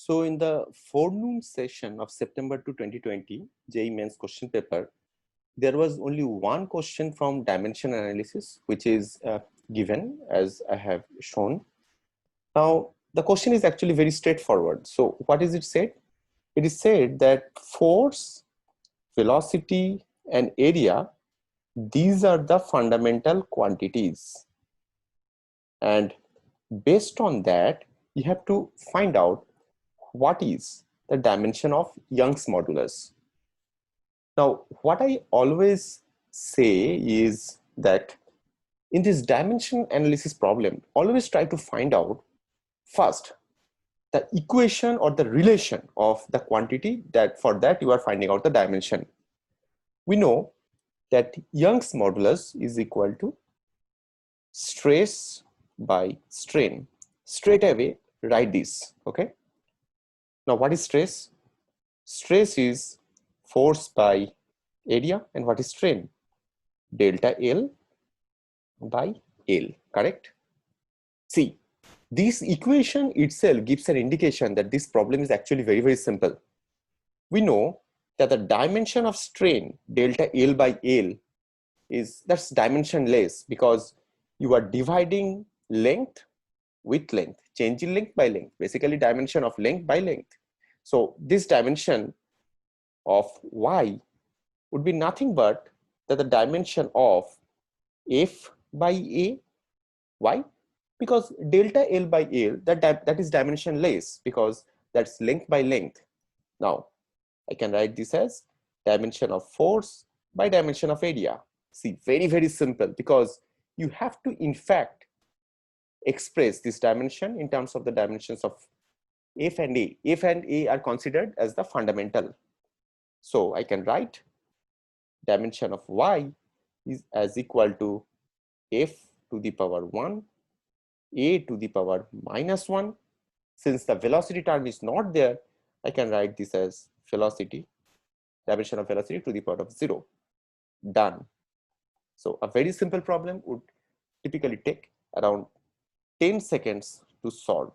So in the forenoon session of September 2020 JEE Mains question paper, there was only one question from dimension analysis, which is given as I have shown. Now, the question is actually very straightforward. So what is it said? It is said that force, velocity, and area, these are the fundamental quantities. And based on that, you have to find out what is the dimension of Young's modulus. Now, what I always say is that in this dimension analysis problem, always try to find out first the equation or the relation of the quantity that for that you are finding out the dimension. We know that Young's modulus is equal to stress by strain. Straight away, write this, okay? Now, what is stress? Stress is force by area, and what is strain? Delta L by L, correct? See, this equation itself gives an indication that this problem is actually very, very simple. We know that the dimension of strain, delta L by L, that's dimensionless because you are dividing length with length, changing length by length, basically dimension of length by length. So this dimension of y would be nothing but that the dimension of f by a. Why? Because delta L by L, that is dimensionless because that's length by length. Now, I can write this as dimension of force by dimension of area. See, very, very simple because you have to, in fact, express this dimension in terms of the dimensions of F and A. F and A are considered as the fundamental. So I can write dimension of y is as equal to F to the power 1, A to the power minus 1. Since the velocity term is not there, I can write this as velocity, dimension of velocity to the power of 0. Done. So a very simple problem would typically take around 10 seconds to solve.